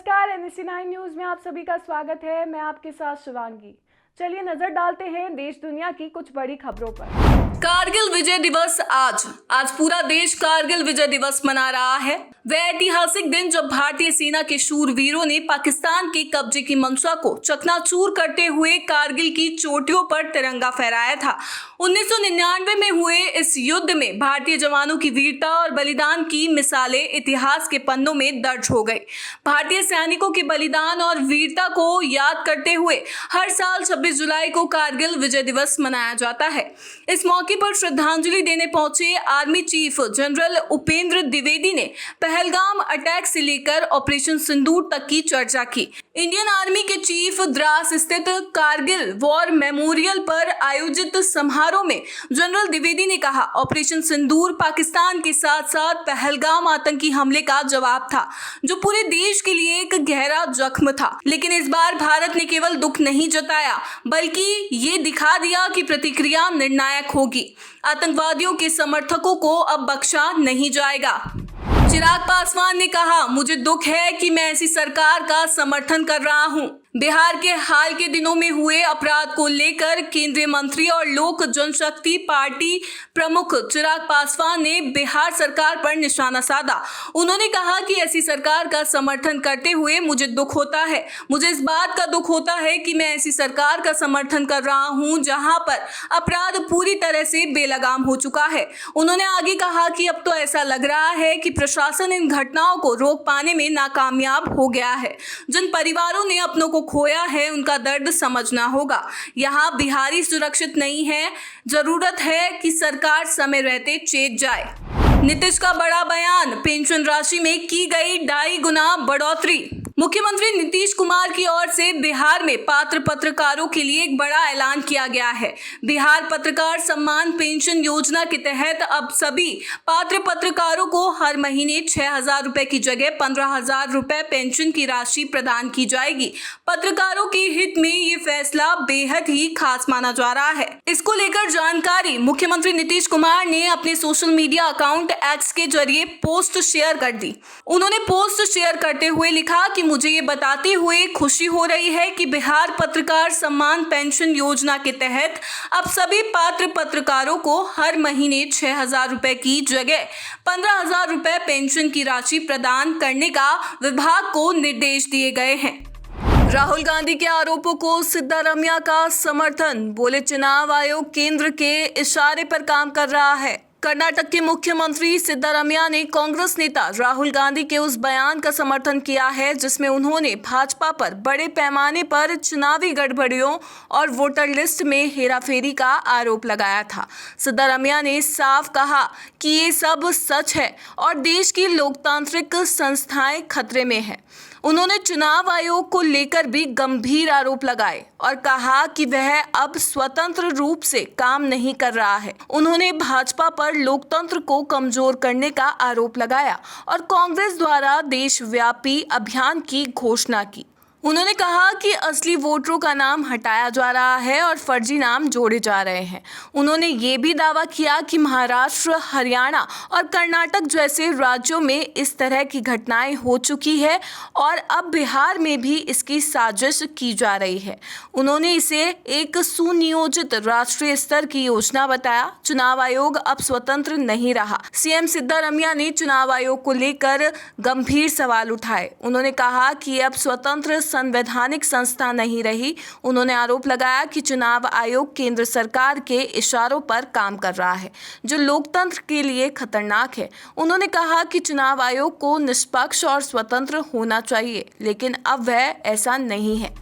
नमस्कार, NSC9 news में आप सभी का स्वागत है। मैं आपके साथ शिवांगी। चलिए नजर डालते हैं देश दुनिया की कुछ बड़ी खबरों पर। कारगिल विजय दिवस आज पूरा देश कारगिल विजय दिवस मना रहा है। वह ऐतिहासिक दिन जब भारतीय सेना के शूरवीरों ने पाकिस्तान के कब्जे की मंशा को चकनाचूर करते हुए कारगिल की चोटियों पर तिरंगा फहराया था। 1999 में हुए इस युद्ध में भारतीय जवानों की वीरता और बलिदान की मिसालें इतिहास के पन्नों में दर्ज हो गई। भारतीय सैनिकों के बलिदान और वीरता को याद करते हुए हर साल 26 जुलाई को कारगिल विजय दिवस मनाया जाता है। इस मौके पर श्रद्धांजलि देने पहुंचे army chief general Upendra Dwivedi ने पहलगाम अटैक से लेकर ऑपरेशन सिंदूर तक की चर्चा की। इंडियन आर्मी के चीफ द्रास स्थित कारगिल वॉर मेमोरियल पर आयोजित समारोह में जनरल द्विवेदी ने कहा, ऑपरेशन सिंदूर पाकिस्तान के साथ साथ पहलगाम आतंकी हमले का जवाब था, जो पूरे देश के लिए एक गहरा जख्म था। लेकिन इस बार भारत ने केवल दुख नहीं जताया, बल्कि ये दिखा दिया कि प्रतिक्रिया निर्णायक होगी। आतंकवादियों के समर्थकों को अब बख्शा नहीं जाएगा। चिराग पासवान ने कहा, मुझे दुख है कि मैं ऐसी सरकार का समर्थन कर रहा हूं। बिहार के हाल के दिनों में हुए अपराध को लेकर केंद्रीय मंत्री और लोक जनशक्ति पार्टी प्रमुख चिराग पासवान ने बिहार सरकार पर निशाना साधा। उन्होंने कहा कि ऐसी सरकार का समर्थन करते हुए मुझे दुख होता है। मुझे इस बात का दुख होता है कि मैं ऐसी सरकार का समर्थन कर रहा हूं जहां पर अपराध पूरी तरह से बेलगाम हो चुका है। उन्होंने आगे कहा कि अब तो ऐसा लग रहा है कि प्रशासन इन घटनाओं को रोक पाने में नाकामयाब हो गया है। जिन परिवारों ने अपनों को खोया है, उनका दर्द समझना होगा। यहाँ बिहारी सुरक्षित नहीं है। जरूरत है कि सरकार समय रहते चेत जाए। नीतीश का बड़ा बयान, पेंशन राशि में की गई 2.5 गुना बढ़ोतरी। मुख्यमंत्री नीतीश कुमार की ओर से बिहार में पात्र पत्रकारों के लिए एक बड़ा ऐलान किया गया है। बिहार पत्रकार सम्मान पेंशन योजना के तहत अब सभी पात्र पत्रकारों को हर महीने 6,000 रुपए की जगह 15,000 रुपए पेंशन की राशि प्रदान की जाएगी। पत्रकारों के हित में ये फैसला बेहद ही खास माना जा रहा है। इसको लेकर जानकारी मुख्यमंत्री नीतीश कुमार ने अपने सोशल मीडिया अकाउंट एक्स के जरिए पोस्ट शेयर कर दी। उन्होंने पोस्ट शेयर करते हुए लिखा कि मुझे ये बताते हुए खुशी हो रही है कि बिहार पत्रकार सम्मान पेंशन योजना के तहत अब सभी पात्र पत्रकारों को हर महीने 6,000 रुपए की जगह 15,000 रुपए पेंशन की राशि प्रदान करने का विभाग को निर्देश दिए गए हैं। राहुल गांधी के आरोपों को सिद्धारमैया का समर्थन, बोले चुनाव आयोग केंद्र के इशारे पर काम कर रहा है। कर्नाटक के मुख्यमंत्री सिद्धारमैया ने कांग्रेस नेता राहुल गांधी के उस बयान का समर्थन किया है जिसमें उन्होंने भाजपा पर बड़े पैमाने पर चुनावी गड़बड़ियों और वोटर लिस्ट में हेराफेरी का आरोप लगाया था। सिद्धारमैया ने साफ कहा कि ये सब सच है और देश की लोकतांत्रिक संस्थाएं खतरे में हैं। उन्होंने चुनाव आयोग को लेकर भी गंभीर आरोप लगाए और कहा कि वह अब स्वतंत्र रूप से काम नहीं कर रहा है। उन्होंने भाजपा पर लोकतंत्र को कमजोर करने का आरोप लगाया और कांग्रेस द्वारा देशव्यापी अभियान की घोषणा की। उन्होंने कहा कि असली वोटरों का नाम हटाया जा रहा है और फर्जी नाम जोड़े जा रहे हैं। उन्होंने ये भी दावा किया कि महाराष्ट्र, हरियाणा और कर्नाटक जैसे राज्यों में इस तरह की घटनाएं हो चुकी है और अब बिहार में भी इसकी साजिश की जा रही है। उन्होंने इसे एक सुनियोजित राष्ट्रीय स्तर की योजना बताया। चुनाव आयोग अब स्वतंत्र नहीं रहा। सीएम सिद्धारमैया ने चुनाव आयोग को लेकर गंभीर सवाल उठाए। उन्होंने कहा कि अब स्वतंत्र संवैधानिक संस्था नहीं रही। उन्होंने आरोप लगाया कि चुनाव आयोग केंद्र सरकार के इशारों पर काम कर रहा है, जो लोकतंत्र के लिए खतरनाक है। उन्होंने कहा कि चुनाव आयोग को निष्पक्ष और स्वतंत्र होना चाहिए, लेकिन अब वह ऐसा नहीं है।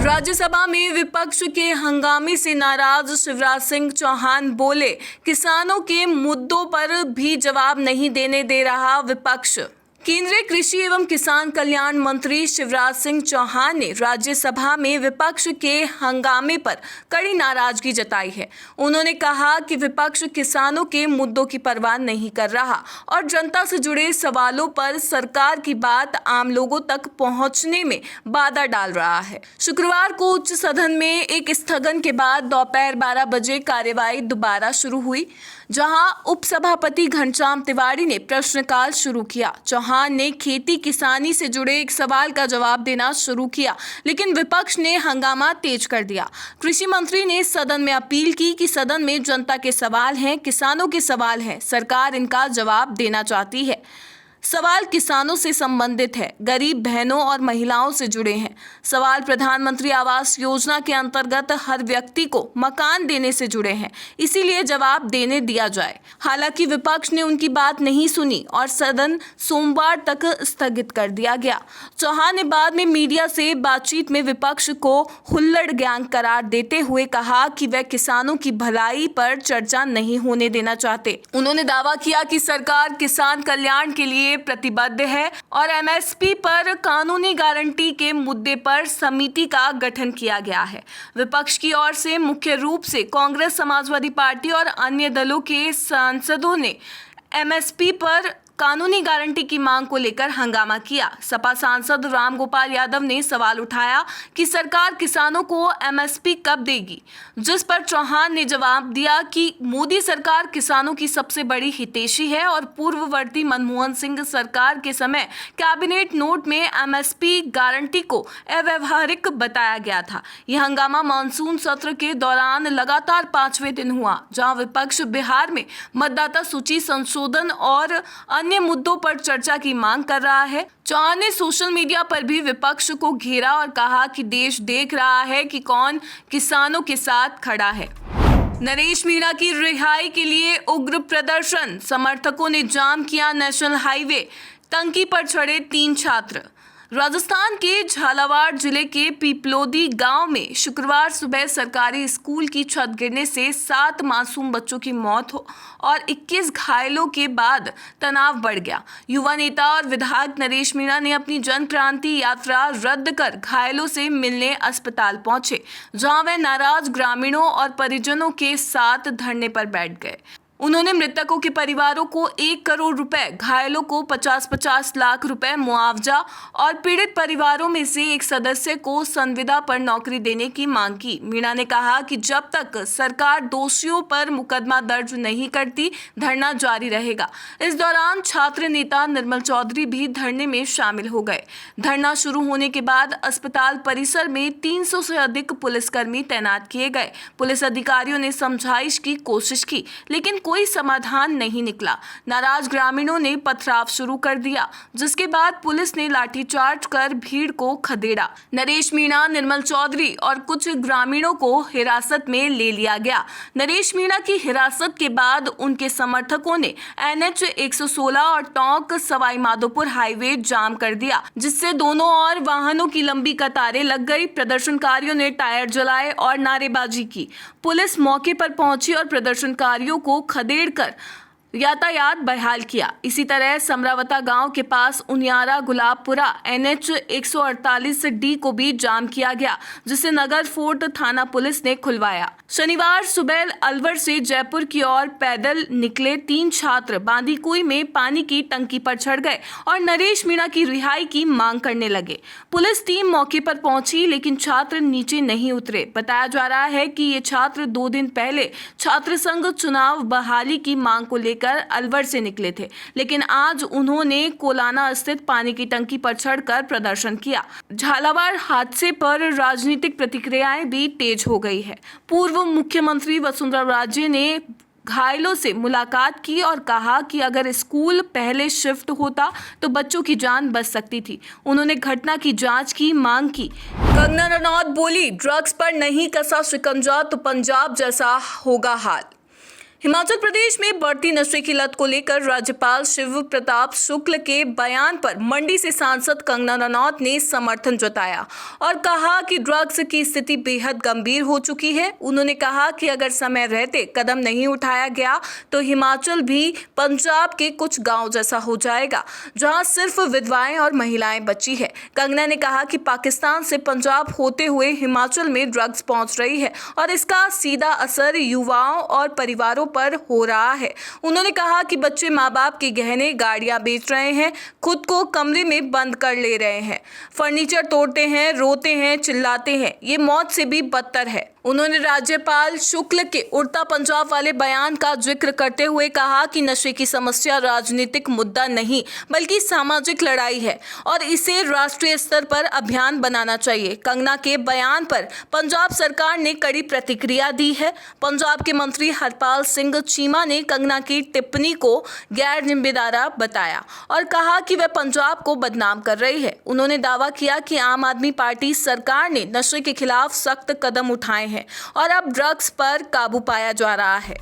राज्यसभा में विपक्ष के हंगामे से नाराज शिवराज सिंह चौहान बोले, किसानों के मुद्दों पर भी जवाब नहीं देने दे रहा विपक्ष। केंद्रीय कृषि एवं किसान कल्याण मंत्री शिवराज सिंह चौहान ने राज्यसभा में विपक्ष के हंगामे पर कड़ी नाराजगी जताई है। उन्होंने कहा कि विपक्ष किसानों के मुद्दों की परवाह नहीं कर रहा और जनता से जुड़े सवालों पर सरकार की बात आम लोगों तक पहुंचने में बाधा डाल रहा है। शुक्रवार को उच्च सदन में एक स्थगन के बाद दोपहर 12 बजे कार्यवाही दोबारा शुरू हुई। जहां उपसभापति घनश्याम तिवारी ने प्रश्नकाल शुरू किया। चौहान ने खेती किसानी से जुड़े एक सवाल का जवाब देना शुरू किया, लेकिन विपक्ष ने हंगामा तेज कर दिया। कृषि मंत्री ने सदन में अपील की कि सदन में जनता के सवाल हैं, किसानों के सवाल हैं, सरकार इनका जवाब देना चाहती है। सवाल किसानों से संबंधित है, गरीब बहनों और महिलाओं से जुड़े हैं। सवाल प्रधानमंत्री आवास योजना के अंतर्गत हर व्यक्ति को मकान देने से जुड़े हैं, इसीलिए जवाब देने दिया जाए। हालांकि विपक्ष ने उनकी बात नहीं सुनी और सदन सोमवार तक स्थगित कर दिया गया। चौहान ने बाद में मीडिया से बातचीत में विपक्ष को हुल्लड़ गैंग करार देते हुए कहा कि वह किसानों की भलाई पर चर्चा नहीं होने देना चाहते। उन्होंने दावा किया कि सरकार किसान कल्याण के लिए प्रतिबद्ध है और एमएसपी पर कानूनी गारंटी के मुद्दे पर समिति का गठन किया गया है। विपक्ष की ओर से मुख्य रूप से कांग्रेस, समाजवादी पार्टी और अन्य दलों के सांसदों ने एमएसपी पर कानूनी गारंटी की मांग को लेकर हंगामा किया। सपा सांसद रामगोपाल यादव ने सवाल उठाया कि सरकार किसानों को एमएसपी कब देगी, जिस पर चौहान ने जवाब दिया कि मोदी सरकार किसानों की सबसे बड़ी हितैषी है और पूर्ववर्ती मनमोहन सिंह सरकार के समय कैबिनेट नोट में एमएसपी गारंटी को अव्यावहारिक बताया गया था। यह हंगामा मानसून सत्र के दौरान लगातार 5वें दिन हुआ, जहां विपक्ष बिहार में मतदाता सूची संशोधन और अन्य मुद्दों पर चर्चा की मांग कर रहा है। चौहान ने सोशल मीडिया पर भी विपक्ष को घेरा और कहा कि देश देख रहा है कि कौन किसानों के साथ खड़ा है। नरेश मीणा की रिहाई के लिए उग्र प्रदर्शन, समर्थकों ने जाम किया नेशनल हाईवे, टंकी पर चढ़े 3 छात्र। राजस्थान के झालावाड़ जिले के पीपलोदी गांव में शुक्रवार सुबह सरकारी स्कूल की छत गिरने से 7 मासूम बच्चों की मौत हो और 21 घायलों के बाद तनाव बढ़ गया। युवा नेता और विधायक नरेश मीणा ने अपनी जन क्रांति यात्रा रद्द कर घायलों से मिलने अस्पताल पहुंचे, जहां वे नाराज ग्रामीणों और परिजनों के साथ धरने पर बैठ गए। उन्होंने मृतकों के परिवारों को 1 करोड़ रुपए, घायलों को 50-50 लाख रुपए मुआवजा और पीड़ित परिवारों में से एक सदस्य को संविदा पर नौकरी देने की मांग की। मीणा ने कहा कि जब तक सरकार दोषियों पर मुकदमा दर्ज नहीं करती, धरना जारी रहेगा। इस दौरान छात्र नेता निर्मल चौधरी भी धरने में शामिल हो गए। धरना शुरू होने के बाद अस्पताल परिसर में 300 से अधिक पुलिसकर्मी तैनात किए गए। पुलिस अधिकारियों ने समझाइश की कोशिश की, लेकिन कोई समाधान नहीं निकला। नाराज ग्रामीणों ने पथराव शुरू कर दिया, जिसके बाद पुलिस ने लाठीचार्ज कर भीड़ को खदेड़ा। नरेश मीणा, निर्मल चौधरी और कुछ ग्रामीणों को हिरासत में ले लिया गया। नरेश मीणा की हिरासत के बाद उनके समर्थकों ने NH 116 और टोंक सवाई माधोपुर हाईवे जाम कर दिया, जिससे दोनों ओर वाहनों की लंबी कतारें लग गई। प्रदर्शनकारियों ने टायर जलाए और नारेबाजी की। पुलिस मौके पर पहुंची और प्रदर्शनकारियों को खदेड़ कर यातायात बहाल किया। इसी तरह समरावता गांव के पास उनियारा गुलाबपुरा NH 148D को भी जाम किया गया, जिसे नगर फोर्ट थाना पुलिस ने खुलवाया। शनिवार सुबह अलवर से जयपुर की ओर पैदल निकले 3 छात्र बांदीकुई में पानी की टंकी पर चढ़ गए और नरेश मीणा की रिहाई की मांग करने लगे। पुलिस टीम मौके पर पहुंची, लेकिन छात्र नीचे नहीं उतरे। बताया जा रहा है कि ये छात्र 2 दिन पहले छात्र संघ चुनाव बहाली की मांग को लेकर अलवर से निकले थे, लेकिन आज उन्होंने कोलाना स्थित पानी की टंकी पर चढ़कर प्रदर्शन किया। झालावाड़ हादसे पर राजनीतिक प्रतिक्रियाएं भी तेज हो गई है। पूर्व मुख्यमंत्री वसुंधरा राजे ने घायलों से मुलाकात की और कहा कि अगर स्कूल पहले शिफ्ट होता तो बच्चों की जान बच सकती थी। उन्होंने घटना की जांच की मांग की। कंगना रनौत बोली, ड्रग्स पर नहीं कसा शिकंजा तो पंजाब जैसा होगा हाल। हिमाचल प्रदेश में बढ़ती नशे की लत को लेकर राज्यपाल शिव प्रताप शुक्ल के बयान पर मंडी से सांसद कंगना रनौत ने समर्थन जताया और कहा कि ड्रग्स की स्थिति बेहद गंभीर हो चुकी है। उन्होंने कहा कि अगर समय रहते कदम नहीं उठाया गया तो हिमाचल भी पंजाब के कुछ गांव जैसा हो जाएगा, जहां सिर्फ विधवाएं और महिलाएं बची है। कंगना ने कहा कि पाकिस्तान से पंजाब होते हुए हिमाचल में ड्रग्स पहुंच रही है और इसका सीधा असर युवाओं और परिवारों पर हो रहा है। उन्होंने कहा कि बच्चे माँ बाप के गहने, गाड़ियां बेच रहे हैं, खुद को कमरे में बंद कर ले रहे हैं, फर्नीचर तोड़ते हैं, रोते हैं, चिल्लाते हैं। ये मौत से भी बदतर है। उन्होंने राज्यपाल शुक्ल के उड़ता पंजाब वाले बयान का जिक्र करते हुए कहा कि नशे की समस्या राजनीतिक मुद्दा नहीं बल्कि सामाजिक लड़ाई है और इसे राष्ट्रीय स्तर पर अभियान बनाना चाहिए। कंगना के बयान पर पंजाब सरकार ने कड़ी प्रतिक्रिया दी है। पंजाब के मंत्री हरपाल सिंह चीमा ने कंगना की टिप्पणी को गैर जिम्मेदार बताया और कहा कि वह पंजाब को बदनाम कर रही है। उन्होंने दावा किया कि आम आदमी पार्टी सरकार ने नशे के खिलाफ सख्त कदम उठाए हैं और अब ड्रग्स पर काबू पाया जा रहा है।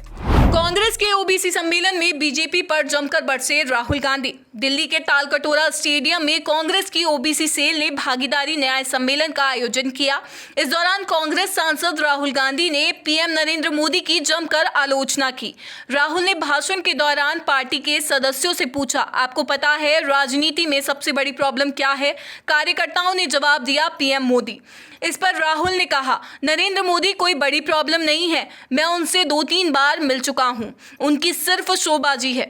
कांग्रेस के ओबीसी सम्मेलन में बीजेपी पर जमकर बरसे राहुल गांधी। दिल्ली के तालकटोरा स्टेडियम में कांग्रेस की ओबीसी सेल ने भागीदारी न्याय सम्मेलन का आयोजन किया। इस दौरान कांग्रेस सांसद राहुल गांधी ने पीएम नरेंद्र मोदी की जमकर आलोचना की। राहुल ने भाषण के दौरान पार्टी के सदस्यों से पूछा, आपको पता है राजनीति में सबसे बड़ी प्रॉब्लम क्या है? कार्यकर्ताओं ने जवाब दिया, पीएम मोदी। इस पर राहुल ने कहा, नरेंद्र मोदी कोई बड़ी प्रॉब्लम नहीं है, मैं उनसे 2-3 बार मिल चुका हूं, उनकी सिर्फ शोबाजी है,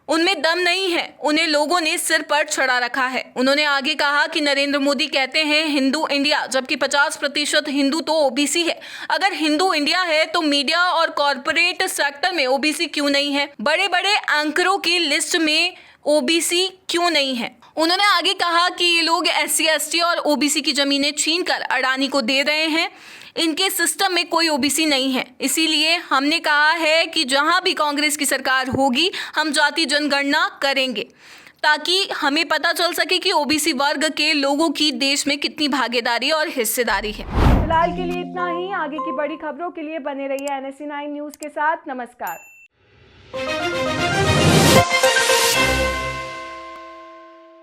उनमें दम नहीं है, उन्हें लोगों ने सिर पर चढ़ा रखा है। उन्होंने आगे कहा कि नरेंद्र मोदी कहते हैं हिंदू इंडिया, जबकि 50% हिंदू तो ओबीसी है। अगर हिंदू इंडिया है तो मीडिया और कॉरपोरेट सेक्टर में ओबीसी क्यों नहीं है? बड़े बड़े एंकरों की लिस्ट में ओबीसी क्यों नहीं है? उन्होंने आगे कहा कि ये लोग SC ST और ओबीसी की जमीनें छीनकर अडानी को दे रहे हैं। इनके सिस्टम में कोई ओबीसी नहीं है। इसीलिए हमने कहा है कि जहां भी कांग्रेस की सरकार होगी हम जाति जनगणना करेंगे ताकि हमें पता चल सके कि ओबीसी वर्ग के लोगों की देश में कितनी भागीदारी और हिस्सेदारी है। फिलहाल के लिए इतना ही। आगे की बड़ी खबरों के लिए बने रहिए NSE 9 न्यूज के साथ। नमस्कार।